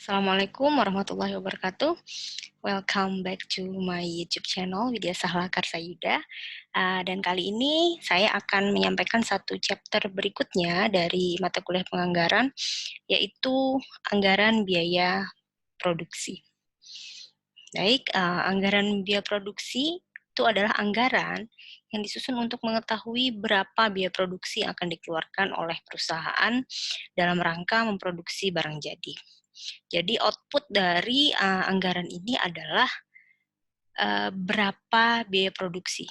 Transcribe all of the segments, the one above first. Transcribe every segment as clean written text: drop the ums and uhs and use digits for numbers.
Assalamualaikum warahmatullahi wabarakatuh. Welcome back to my YouTube channel Widya Sahla Karsayuda. Dan kali ini saya akan menyampaikan satu chapter berikutnya dari mata kuliah penganggaran, yaitu anggaran biaya produksi. Baik, anggaran biaya produksi itu adalah anggaran yang disusun untuk mengetahui berapa biaya produksi yang akan dikeluarkan oleh perusahaan dalam rangka memproduksi barang jadi. Jadi output dari anggaran ini adalah berapa biaya produksi,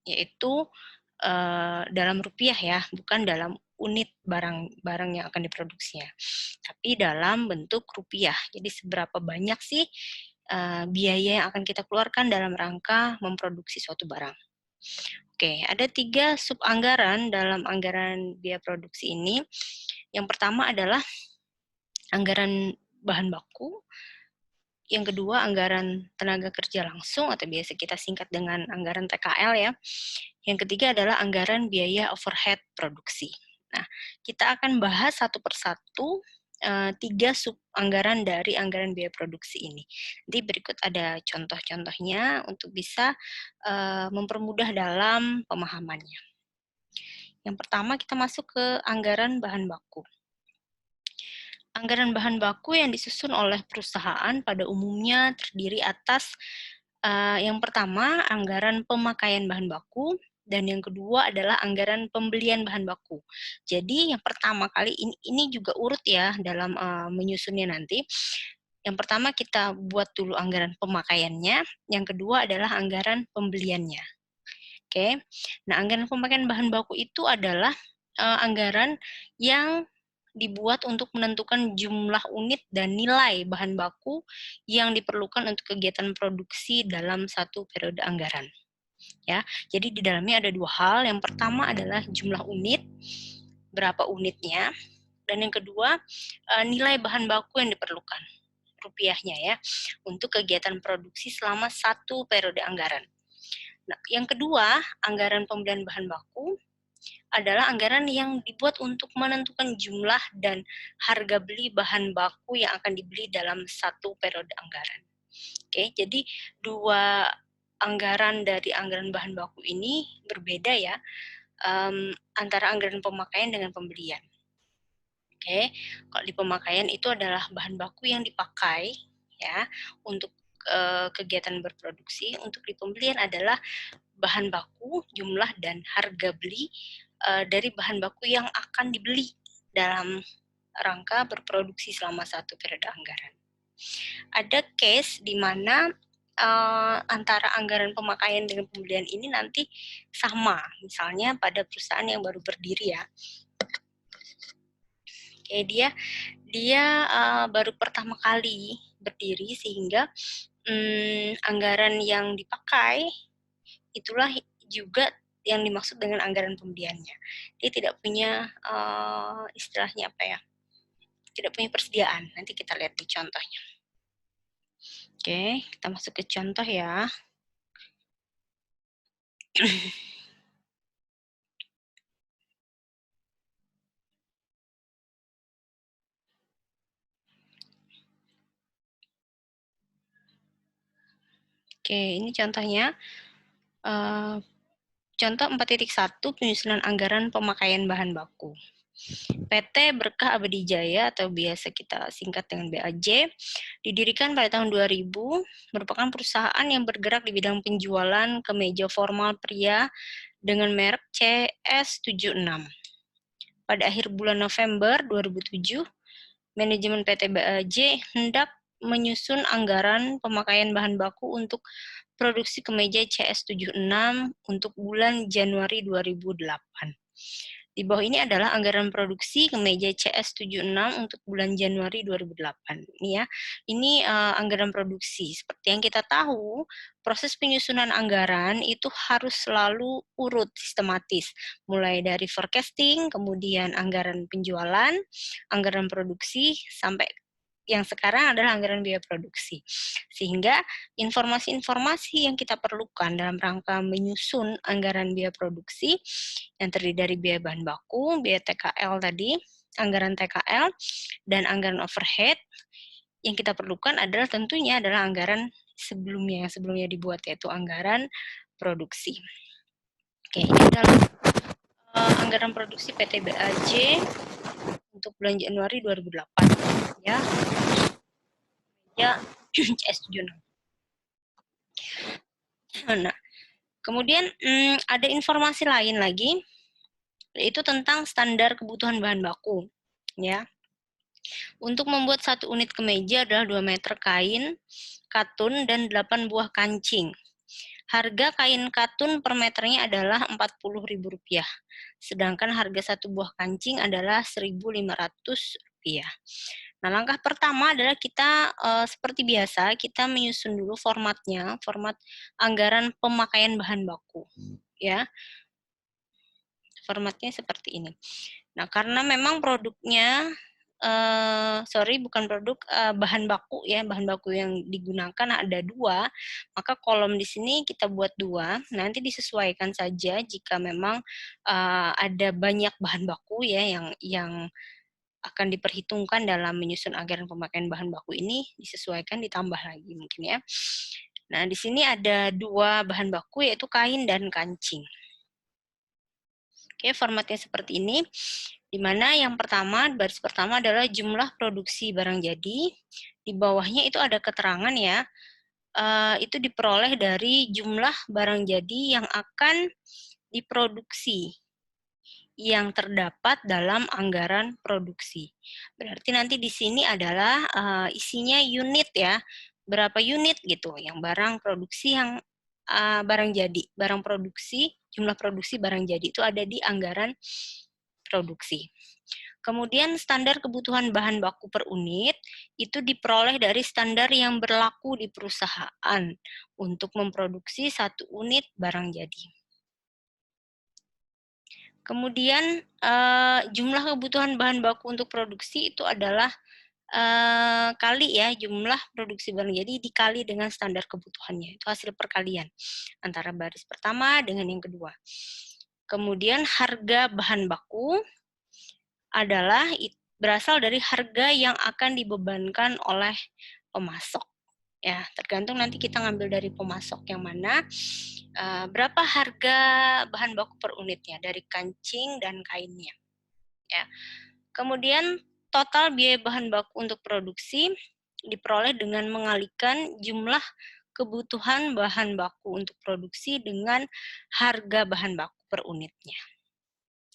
yaitu dalam rupiah ya, bukan dalam unit barang yang akan diproduksinya, tapi dalam bentuk rupiah. Jadi seberapa banyak sih biaya yang akan kita keluarkan dalam rangka memproduksi suatu barang. Oke, ada 3 subanggaran dalam anggaran biaya produksi ini. Yang pertama adalah anggaran bahan baku. Yang kedua, anggaran tenaga kerja langsung atau biasa kita singkat dengan anggaran TKL ya. Yang ketiga adalah anggaran biaya overhead produksi. Nah, kita akan bahas satu persatu 3 subanggaran dari anggaran biaya produksi ini. Nanti berikut ada contoh-contohnya untuk bisa mempermudah dalam pemahamannya. Yang pertama kita masuk ke anggaran bahan baku. Anggaran bahan baku yang disusun oleh perusahaan pada umumnya terdiri atas yang pertama anggaran pemakaian bahan baku, dan yang kedua adalah anggaran pembelian bahan baku. Jadi yang pertama kali ini juga urut ya dalam menyusunnya nanti. Yang pertama kita buat dulu anggaran pemakaiannya, yang kedua adalah anggaran pembeliannya. Oke. Nah, anggaran pemakaian bahan baku itu adalah anggaran yang dibuat untuk menentukan jumlah unit dan nilai bahan baku yang diperlukan untuk kegiatan produksi dalam satu periode anggaran. Ya, jadi di dalamnya ada 2 hal. Yang pertama adalah jumlah unit, berapa unitnya, dan yang kedua nilai bahan baku yang diperlukan, rupiahnya ya, untuk kegiatan produksi selama satu periode anggaran. Nah, yang kedua, anggaran pembelian bahan baku adalah anggaran yang dibuat untuk menentukan jumlah dan harga beli bahan baku yang akan dibeli dalam satu periode anggaran. Oke, jadi 2 anggaran dari anggaran bahan baku ini berbeda ya, antara anggaran pemakaian dengan pembelian. Oke, kalau di pemakaian itu adalah bahan baku yang dipakai ya untuk kegiatan berproduksi. Untuk di pembelian adalah bahan baku, jumlah dan harga beli dari bahan baku yang akan dibeli dalam rangka berproduksi selama satu periode anggaran. Ada case di mana antara anggaran pemakaian dengan pembelian ini nanti sama, misalnya pada perusahaan yang baru berdiri ya. Oke, dia baru pertama kali berdiri sehingga anggaran yang dipakai itulah juga yang dimaksud dengan anggaran pembeliannya. Dia tidak punya istilahnya apa ya? Tidak punya persediaan. Nanti kita lihat di contohnya. Oke, kita masuk ke contoh ya. Oke, ini contohnya. Contoh 4.1 penyusunan anggaran pemakaian bahan baku. PT Berkah Abadi Jaya atau biasa kita singkat dengan BAJ didirikan pada tahun 2000, merupakan perusahaan yang bergerak di bidang penjualan kemeja formal pria dengan merek CS76. Pada akhir bulan November 2007, manajemen PT BAJ hendak menyusun anggaran pemakaian bahan baku untuk produksi kemeja CS76 untuk bulan Januari 2008. Di bawah ini adalah anggaran produksi kemeja CS76 untuk bulan Januari 2008. Ini ya, ini anggaran produksi. Seperti yang kita tahu, proses penyusunan anggaran itu harus selalu urut sistematis. Mulai dari forecasting, kemudian anggaran penjualan, anggaran produksi, sampai yang sekarang adalah anggaran biaya produksi. Sehingga informasi-informasi yang kita perlukan dalam rangka menyusun anggaran biaya produksi yang terdiri dari biaya bahan baku, biaya TKL tadi, anggaran TKL, dan anggaran overhead, yang kita perlukan adalah tentunya adalah anggaran sebelumnya, yang sebelumnya dibuat, yaitu anggaran produksi. Oke, ini adalah anggaran produksi PT BAJ untuk bulan Januari 2008 ya. Ya, CS76. Nah, kemudian ada informasi lain lagi, yaitu tentang standar kebutuhan bahan baku ya. Untuk membuat 1 unit kemeja adalah 2 meter kain katun dan 8 buah kancing. Harga kain katun per meternya adalah Rp40.000, sedangkan harga 1 buah kancing adalah Rp1.500. Nah, langkah pertama adalah kita seperti biasa kita menyusun dulu formatnya, format anggaran pemakaian bahan baku, ya. Formatnya seperti ini. Nah, karena memang produknya bahan baku ya, bahan baku yang digunakan ada 2, maka kolom di sini kita buat 2, nanti disesuaikan saja jika memang ada banyak bahan baku ya yang akan diperhitungkan dalam menyusun anggaran pemakaian bahan baku ini, disesuaikan ditambah lagi mungkin ya. Nah, di sini ada 2 bahan baku yaitu kain dan kancing. Oke, formatnya seperti ini, di mana yang pertama, baris pertama adalah jumlah produksi barang jadi, di bawahnya itu ada keterangan ya, itu diperoleh dari jumlah barang jadi yang akan diproduksi, yang terdapat dalam anggaran produksi. Berarti nanti di sini adalah isinya unit ya, berapa unit gitu, yang barang produksi yang barang jadi, barang produksi, jumlah produksi barang jadi itu ada di anggaran produksi. Kemudian standar kebutuhan bahan baku per unit itu diperoleh dari standar yang berlaku di perusahaan untuk memproduksi 1 unit barang jadi. Kemudian jumlah kebutuhan bahan baku untuk produksi itu adalah kali ya jumlah produksi barang jadi dikali dengan standar kebutuhannya. Itu hasil perkalian antara baris pertama dengan yang kedua. Kemudian harga bahan baku adalah berasal dari harga yang akan dibebankan oleh pemasok. Ya, tergantung nanti kita ngambil dari pemasok yang mana, berapa harga bahan baku per unitnya dari kancing dan kainnya. Ya. Kemudian total biaya bahan baku untuk produksi diperoleh dengan mengalihkan jumlah kebutuhan bahan baku untuk produksi dengan harga bahan baku per unitnya.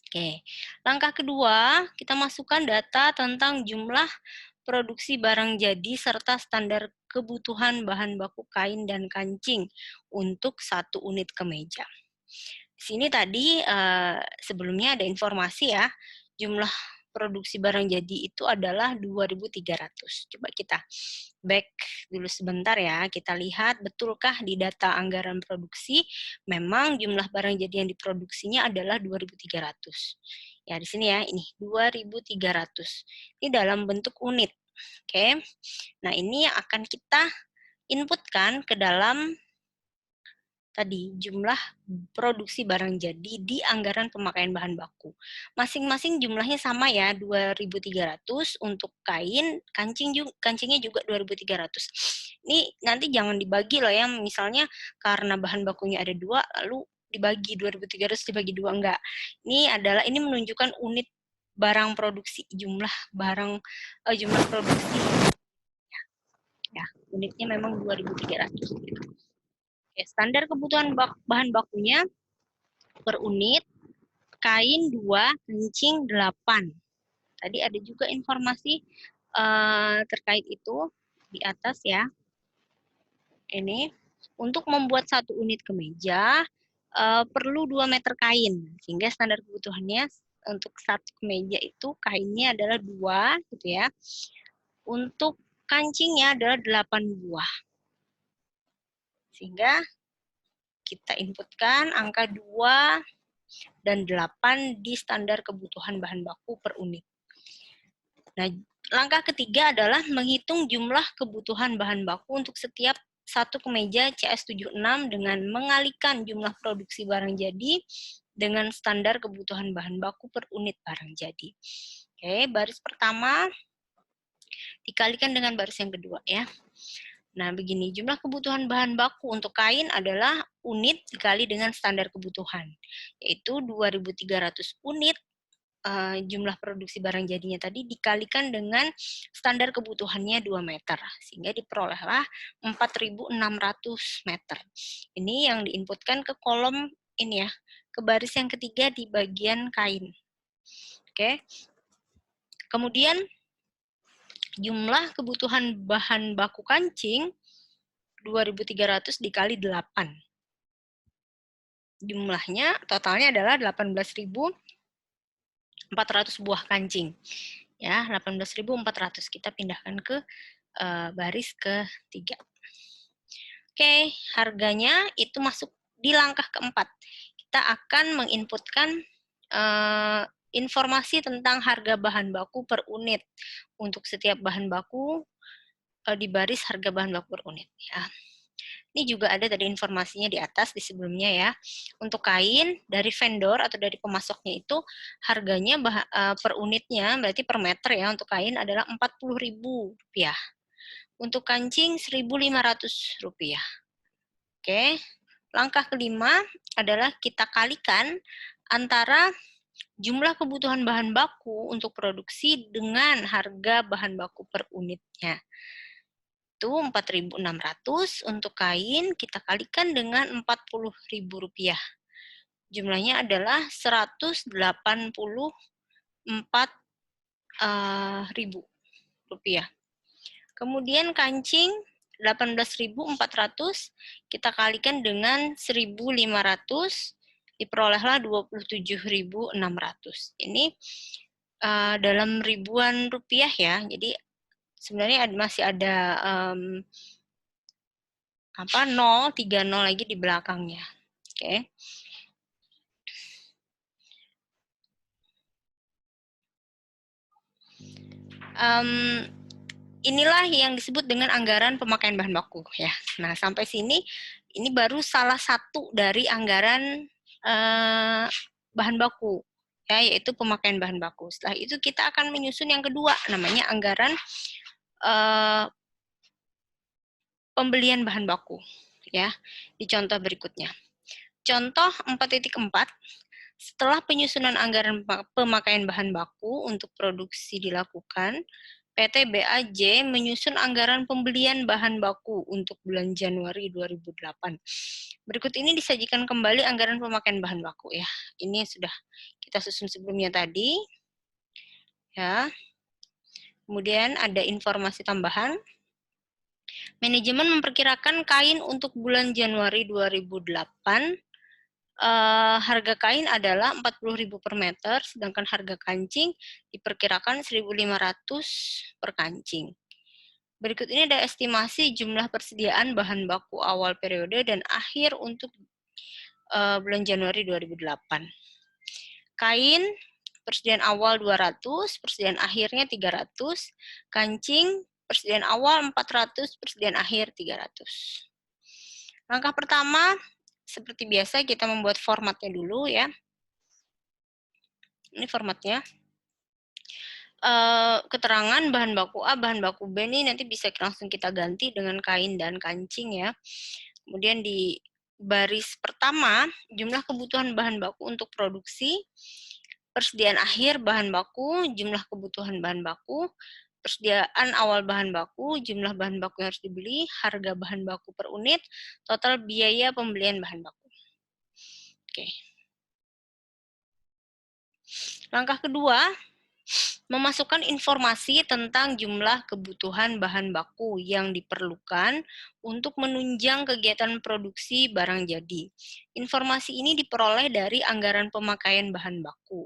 Oke, langkah kedua, kita masukkan data tentang jumlah produksi barang jadi serta standar kebutuhan bahan baku kain dan kancing untuk 1 unit kemeja. Di sini tadi sebelumnya ada informasi ya, jumlah produksi barang jadi itu adalah 2.300. Coba kita back dulu sebentar ya, kita lihat betulkah di data anggaran produksi memang jumlah barang jadi yang diproduksinya adalah 2.300. Ya, di sini ya, ini 2.300. Ini dalam bentuk unit. Oke. Nah, ini yang akan kita inputkan ke dalam tadi jumlah produksi barang jadi di anggaran pemakaian bahan baku. Masing-masing jumlahnya sama ya, 2.300 untuk kain, kancingnya juga 2.300. Ini nanti jangan dibagi loh ya, misalnya karena bahan bakunya ada 2, lalu dibagi 2.300 dibagi 2, enggak. Ini menunjukkan unit barang produksi, jumlah produksi. Ya, unitnya memang 2.300 gitu. Oke, standar kebutuhan bahan bakunya per unit, kain 2, kancing 8. Tadi ada juga informasi terkait itu di atas ya. Ini, untuk membuat 1 unit kemeja, perlu 2 meter kain, sehingga standar kebutuhannya untuk 1 kemeja itu kainnya adalah 2, gitu ya. Untuk kancingnya adalah 8 buah. Sehingga kita inputkan angka 2 dan 8 di standar kebutuhan bahan baku per unit. Nah, langkah ketiga adalah menghitung jumlah kebutuhan bahan baku untuk setiap 1 kemeja CS76 dengan mengalihkan jumlah produksi barang jadi dengan standar kebutuhan bahan baku per unit barang jadi. Oke, baris pertama dikalikan dengan baris yang kedua ya. Nah, begini, jumlah kebutuhan bahan baku untuk kain adalah unit dikali dengan standar kebutuhan, yaitu 2.300 unit jumlah produksi barang jadinya tadi dikalikan dengan standar kebutuhannya 2 meter, sehingga diperolehlah 4.600 meter. Ini yang diinputkan ke kolom ini ya, ke baris yang ketiga di bagian kain. Oke. Kemudian jumlah kebutuhan bahan baku kancing 2.300 dikali 8. Jumlahnya totalnya adalah 18.400 buah kancing. Ya, 18.400 kita pindahkan ke baris ketiga. Oke, harganya itu masuk di langkah keempat. Kita akan menginputkan informasi tentang harga bahan baku per unit. Untuk setiap bahan baku di baris harga bahan baku per unit. Ya. Ini juga ada tadi informasinya di atas di sebelumnya ya. Untuk kain dari vendor atau dari pemasoknya itu harganya per unitnya berarti per meter ya untuk kain adalah Rp40.000. Untuk kancing Rp1.500. Oke. Langkah kelima adalah kita kalikan antara jumlah kebutuhan bahan baku untuk produksi dengan harga bahan baku per unitnya. Itu Rp4.600, untuk kain kita kalikan dengan Rp40.000. Jumlahnya adalah Rp184.000. Kemudian kancing 18.400 kita kalikan dengan 1.500 diperolehlah 27.600. Ini dalam ribuan rupiah ya. Jadi sebenarnya masih ada 3 nol lagi di belakangnya. Oke. Inilah yang disebut dengan anggaran pemakaian bahan baku ya. Nah, sampai sini ini baru salah satu dari anggaran bahan baku ya, yaitu pemakaian bahan baku. Setelah itu kita akan menyusun yang kedua, namanya anggaran pembelian bahan baku ya. Di contoh berikutnya. Contoh 4.4, setelah penyusunan anggaran pemakaian bahan baku untuk produksi dilakukan, PT BAJ menyusun anggaran pembelian bahan baku untuk bulan Januari 2008. Berikut ini disajikan kembali anggaran pemakaian bahan baku ya. Ini sudah kita susun sebelumnya tadi. Ya. Kemudian ada informasi tambahan. Manajemen memperkirakan kain untuk bulan Januari 2008 harga kain adalah 40.000 per meter, sedangkan harga kancing diperkirakan 1.500 per kancing. Berikut ini ada estimasi jumlah persediaan bahan baku awal periode dan akhir untuk bulan Januari 2008. Kain, persediaan awal 200, persediaan akhirnya 300, kancing, persediaan awal 400, persediaan akhir 300. Langkah pertama, seperti biasa kita membuat formatnya dulu ya. Ini formatnya. Keterangan bahan baku A, bahan baku B ini nanti bisa langsung kita ganti dengan kain dan kancing ya. Kemudian di baris pertama, jumlah kebutuhan bahan baku untuk produksi, persediaan akhir bahan baku, jumlah kebutuhan bahan baku, persediaan awal bahan baku, jumlah bahan baku yang harus dibeli, harga bahan baku per unit, total biaya pembelian bahan baku. Oke. Langkah kedua, memasukkan informasi tentang jumlah kebutuhan bahan baku yang diperlukan untuk menunjang kegiatan produksi barang jadi. Informasi ini diperoleh dari anggaran pemakaian bahan baku.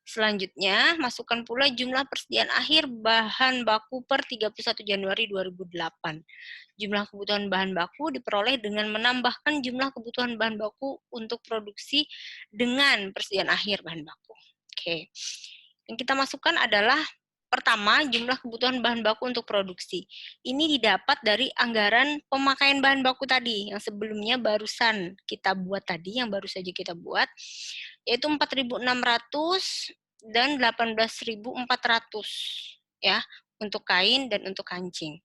Selanjutnya, masukkan pula jumlah persediaan akhir bahan baku per 31 Januari 2008. Jumlah kebutuhan bahan baku diperoleh dengan menambahkan jumlah kebutuhan bahan baku untuk produksi dengan persediaan akhir bahan baku. Oke. Yang kita masukkan adalah pertama, jumlah kebutuhan bahan baku untuk produksi. Ini didapat dari anggaran pemakaian bahan baku tadi, yang sebelumnya barusan kita buat tadi, yang baru saja kita buat, yaitu 4.600 dan 18.400 ya, untuk kain dan untuk kancing.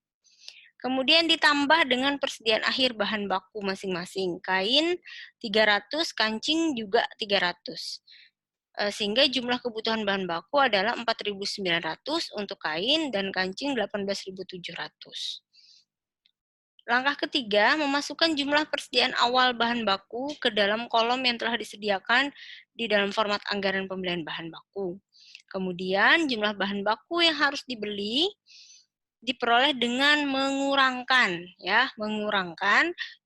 Kemudian ditambah dengan persediaan akhir bahan baku masing-masing. Kain 300, kancing juga 300. Sehingga jumlah kebutuhan bahan baku adalah 4.900 untuk kain dan kancing 18.700. Langkah ketiga, memasukkan jumlah persediaan awal bahan baku ke dalam kolom yang telah disediakan di dalam format anggaran pembelian bahan baku. Kemudian jumlah bahan baku yang harus dibeli diperoleh dengan mengurangkan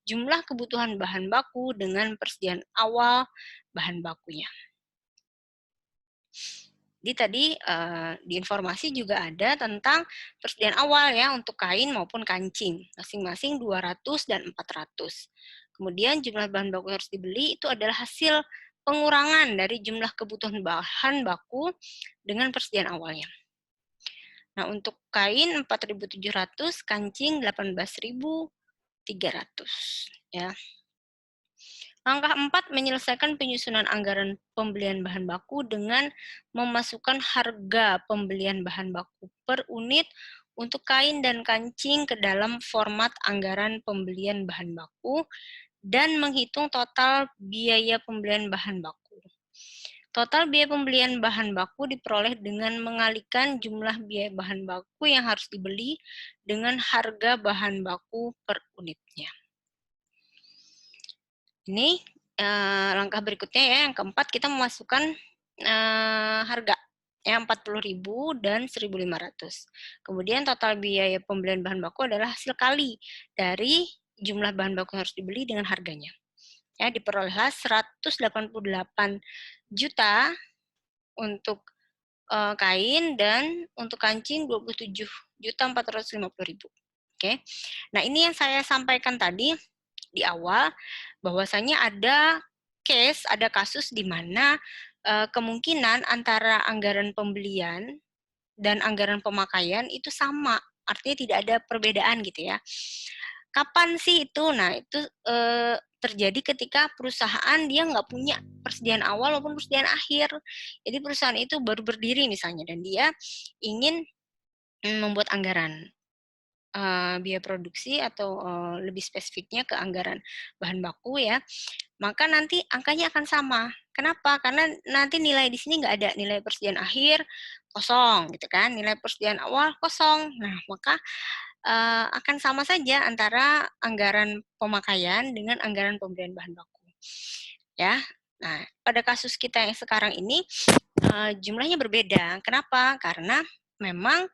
jumlah kebutuhan bahan baku dengan persediaan awal bahan bakunya. Jadi tadi di informasi juga ada tentang persediaan awal ya untuk kain maupun kancing, masing-masing 200 dan 400. Kemudian jumlah bahan baku yang harus dibeli itu adalah hasil pengurangan dari jumlah kebutuhan bahan baku dengan persediaan awalnya. Nah, untuk kain 4.700, kancing 18.300 ya. Langkah 4, menyelesaikan penyusunan anggaran pembelian bahan baku dengan memasukkan harga pembelian bahan baku per unit untuk kain dan kancing ke dalam format anggaran pembelian bahan baku dan menghitung total biaya pembelian bahan baku. Total biaya pembelian bahan baku diperoleh dengan mengalihkan jumlah biaya bahan baku yang harus dibeli dengan harga bahan baku per unitnya. Ini langkah berikutnya ya, yang keempat kita memasukkan harga ya 40.000 dan 1.500. Kemudian total biaya pembelian bahan baku adalah hasil kali dari jumlah bahan baku yang harus dibeli dengan harganya. Ya, diperolehlah 188 juta untuk kain dan untuk kancing 27.450.000. Oke. Nah, ini yang saya sampaikan tadi di awal bahwasanya ada kasus di mana kemungkinan antara anggaran pembelian dan anggaran pemakaian itu sama, artinya tidak ada perbedaan gitu ya. Kapan sih itu? Nah, itu terjadi ketika perusahaan dia nggak punya persediaan awal maupun persediaan akhir. Jadi perusahaan itu baru berdiri misalnya, dan dia ingin membuat anggaran biaya produksi atau lebih spesifiknya ke anggaran bahan baku ya, maka nanti angkanya akan sama. Kenapa? Karena nanti nilai di sini nggak ada, nilai persediaan akhir kosong gitu kan, nilai persediaan awal kosong. Nah, maka akan sama saja antara anggaran pemakaian dengan anggaran pembelian bahan baku. Ya. Nah, pada kasus kita yang sekarang ini jumlahnya berbeda. Kenapa? Karena memang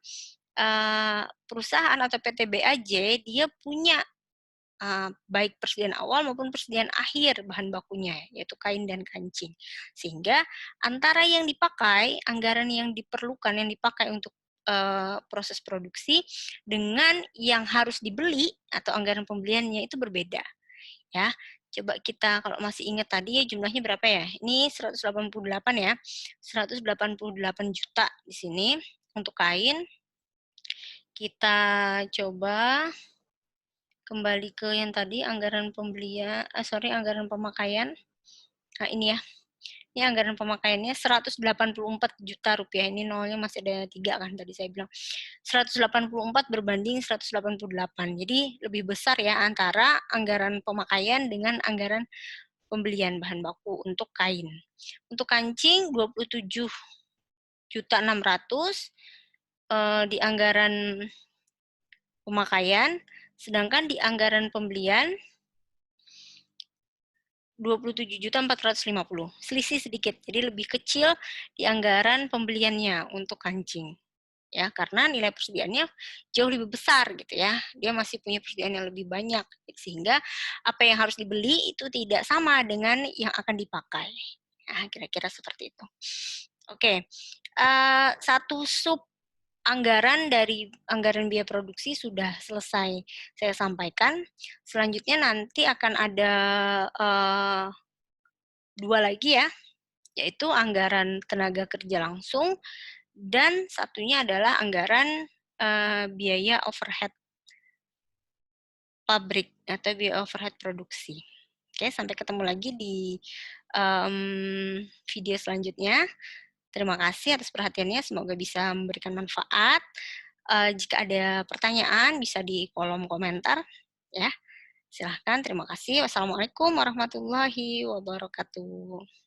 perusahaan atau PT BAJ dia punya baik persediaan awal maupun persediaan akhir bahan bakunya, yaitu kain dan kancing. Sehingga antara yang dipakai, anggaran yang diperlukan, yang dipakai untuk proses produksi dengan yang harus dibeli atau anggaran pembeliannya itu berbeda. Ya, coba kita kalau masih ingat tadi ya jumlahnya berapa ya? Ini 188 ya. 188 juta di sini untuk kain. Kita coba kembali ke yang tadi anggaran pembelian, anggaran pemakaian. Nah, ini ya. Ini anggaran pemakaiannya 184 juta rupiah. Ini nolnya masih ada 3 kan tadi saya bilang. 184 berbanding 188. Jadi lebih besar ya antara anggaran pemakaian dengan anggaran pembelian bahan baku untuk kain. Untuk kancing 27.600 di anggaran pemakaian, sedangkan di anggaran pembelian 27.450. Selisih sedikit, jadi lebih kecil di anggaran pembeliannya untuk kancing. Ya, karena nilai persediaannya jauh lebih besar gitu ya. Dia masih punya persediaan yang lebih banyak, sehingga apa yang harus dibeli itu tidak sama dengan yang akan dipakai. Nah, kira-kira seperti itu. Oke, satu sub anggaran dari anggaran biaya produksi sudah selesai saya sampaikan. Selanjutnya nanti akan ada 2 lagi ya, yaitu anggaran tenaga kerja langsung dan satunya adalah anggaran biaya overhead pabrik atau biaya overhead produksi. Oke, sampai ketemu lagi di video selanjutnya. Terima kasih atas perhatiannya, semoga bisa memberikan manfaat. Jika ada pertanyaan bisa di kolom komentar ya. Silahkan, terima kasih. Wassalamualaikum warahmatullahi wabarakatuh.